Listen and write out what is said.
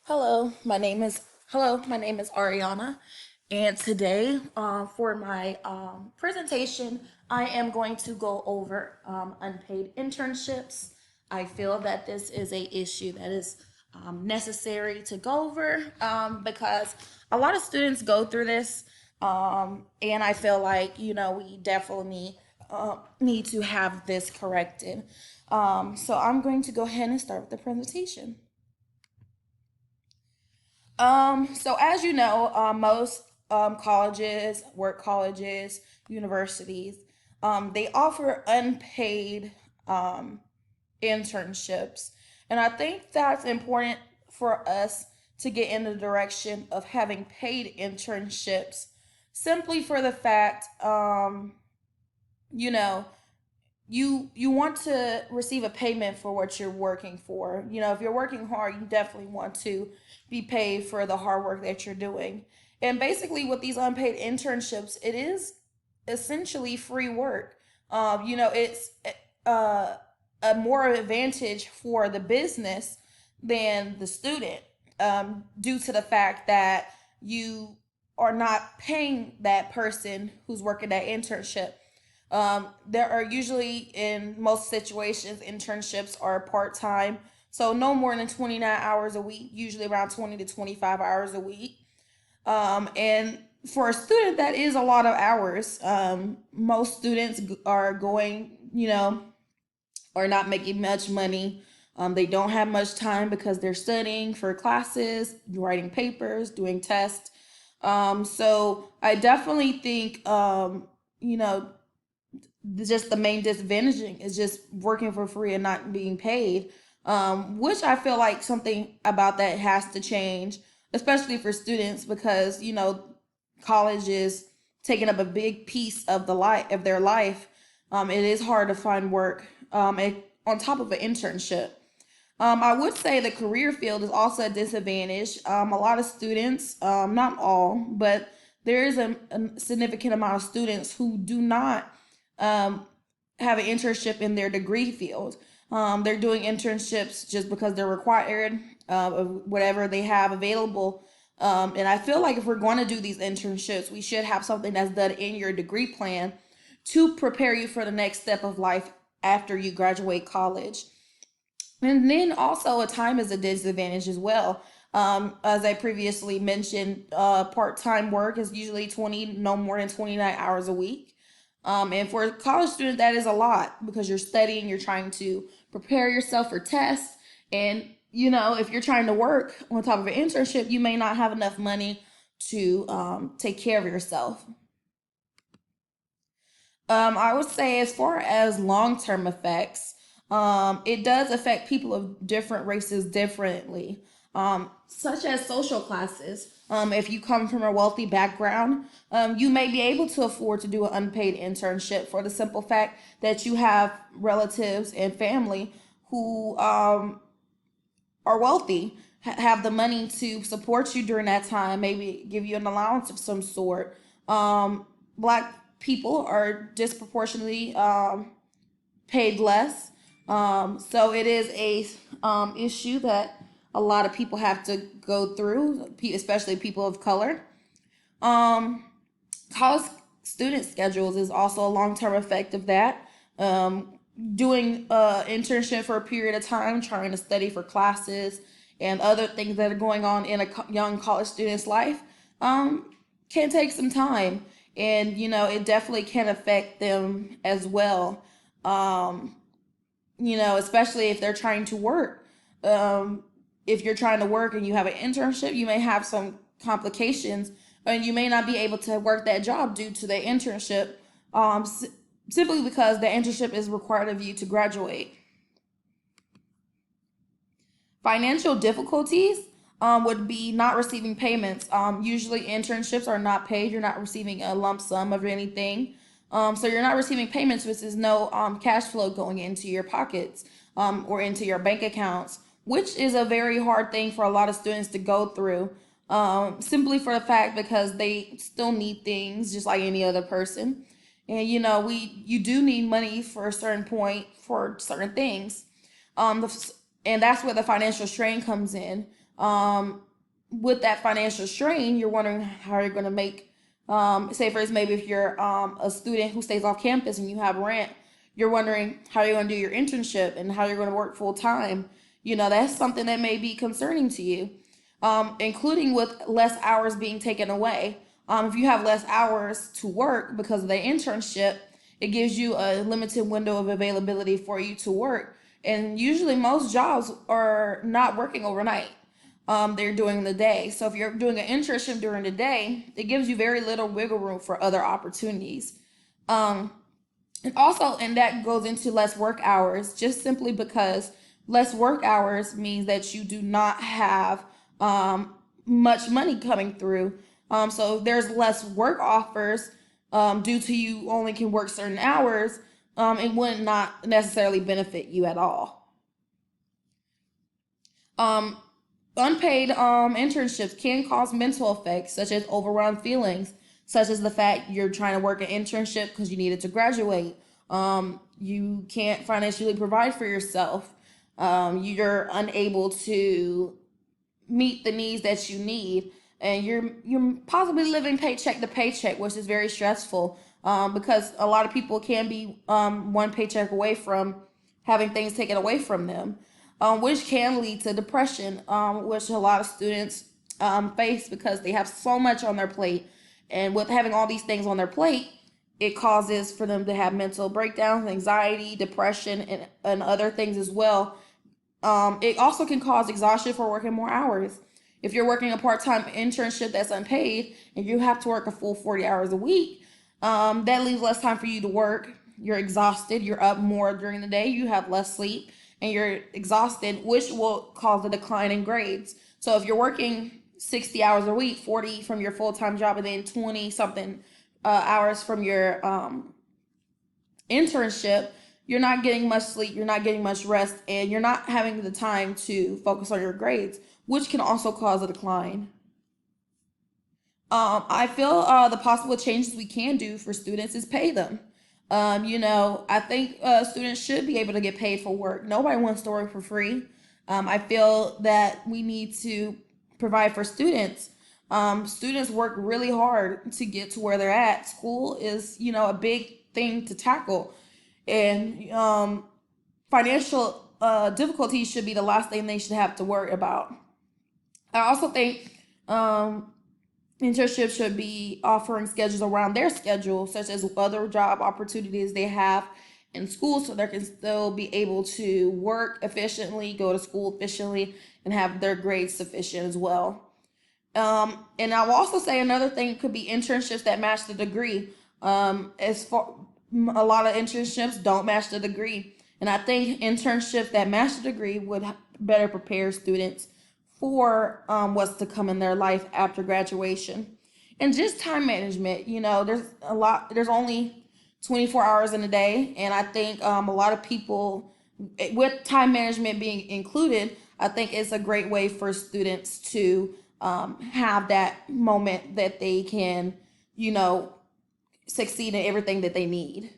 My name is Ariana, and today, for my presentation, I am going to go over unpaid internships. I feel that this is a issue that is necessary to go over because a lot of students go through this, and I feel like we definitely need to have this corrected. So I'm going to go ahead and start with the presentation. So as you know, most colleges, work colleges, universities, they offer unpaid um, internships. And I think that's important for us to get in the direction of having paid internships simply for the fact, you know, you want to receive a payment for what you're working for. If you're working hard, you definitely want to be paid for the hard work that you're doing. And basically, with these unpaid internships, it is essentially free work. It's uh, a more advantage for the business than the student, due to the fact that you are not paying that person who's working that internship. There are usually, in most situations, internships are part time, so no more than 29 hours a week, usually around 20 to 25 hours a week. And for a student, that is a lot of hours. Most students are going, are not making much money. They don't have much time because they're studying for classes, writing papers, doing tests. So I definitely think, just the main disadvantaging is just working for free and not being paid, which I feel like something about that has to change, especially for students, because college is taking up a big piece of the life of their life. It is hard to find work, on top of an internship. I would say the career field is also a disadvantage. A lot of students, not all, but there is a significant amount of students who do not um, have an internship in their degree field. They're doing internships just because they're required, of whatever they have available. And I feel like if we're going to do these internships, we should have something that's done in your degree plan to prepare you for the next step of life after you graduate college. And then also, a time is a disadvantage as well. As I previously mentioned, part time work is usually 20, no more than 29 hours a week. And for a college student, that is a lot because you're studying, you're trying to prepare yourself for tests. And, if you're trying to work on top of an internship, you may not have enough money to take care of yourself. I would say, as far as long term effects, it does affect people of different races differently, such as social classes. If you come from a wealthy background, you may be able to afford to do an unpaid internship for the simple fact that you have relatives and family who are wealthy, have the money to support you during that time, maybe give you an allowance of some sort. Black people are disproportionately paid less. So it is a issue that a lot of people have to go through, especially people of color. Um, College student schedules is also a long term effect of that. Doing internship for a period of time, trying to study for classes and other things that are going on in a young college student's life, um, can take some time, and it definitely can affect them as well. Um, Especially if they're trying to work. Um, if you're trying to work and you have an internship, you may have some complications, and you may not be able to work that job due to the internship, um, simply because the internship is required of you to graduate. Financial difficulties would be not receiving payments. Usually, internships are not paid. You're not receiving a lump sum of anything. So you're not receiving payments, which is no cash flow going into your pockets, or into your bank accounts, which is a very hard thing for a lot of students to go through. Simply for the fact because they still need things just like any other person, and you do need money for a certain point for certain things. The and that's where the financial strain comes in. With that financial strain, you're wondering how you're going to make, say for instance, maybe if you're a student who stays off campus and you have rent, you're wondering how you're going to do your internship and how you're going to work full time. That's something that may be concerning to you, including with less hours being taken away. If you have less hours to work because of the internship, it gives you a limited window of availability for you to work. And usually, most jobs are not working overnight. They're doing the day. So if you're doing an internship during the day, it gives you very little wiggle room for other opportunities. Um, and that goes into less work hours, just simply because less work hours means that you do not have much money coming through. So there's less work offers due to you only can work certain hours. It would not necessarily benefit you at all. Um, Unpaid internships can cause mental effects such as overwhelmed feelings, such as the fact you're trying to work an internship because you needed to graduate. You can't financially provide for yourself. You're unable to meet the needs that you need, and you're possibly living paycheck to paycheck, which is very stressful, because a lot of people can be one paycheck away from having things taken away from them, which can lead to depression, which a lot of students face because they have so much on their plate. And with having all these things on their plate, it causes for them to have mental breakdowns, anxiety, depression, and other things as well. It also can cause exhaustion for working more hours. If you're working a part-time internship that's unpaid and you have to work a full 40 hours a week, that leaves less time for you to work. You're exhausted. You're up more during the day. You have less sleep and you're exhausted, which will cause a decline in grades. So if you're working 60 hours a week, 40 from your full-time job, and then 20 something hours from your internship, you're not getting much sleep, you're not getting much rest, and you're not having the time to focus on your grades, which can also cause a decline. I feel the possible changes we can do for students is pay them. I think students should be able to get paid for work. Nobody wants to work for free. I feel that we need to provide for students. Students work really hard to get to where they're at. School is, a big thing to tackle, and financial difficulties should be the last thing they should have to worry about. I also think internships should be offering schedules around their schedule, such as other job opportunities they have in school, so they can still be able to work efficiently, go to school efficiently, and have their grades sufficient as well. And I will also say another thing could be internships that match the degree. As far A lot of internships don't match the degree, and I think internships that match the degree would better prepare students for what's to come in their life after graduation. And just time management, there's only 24 hours in a day, and I think a lot of people, with time management being included, I think it's a great way for students to have that moment that they can, you know, succeed in everything that they need.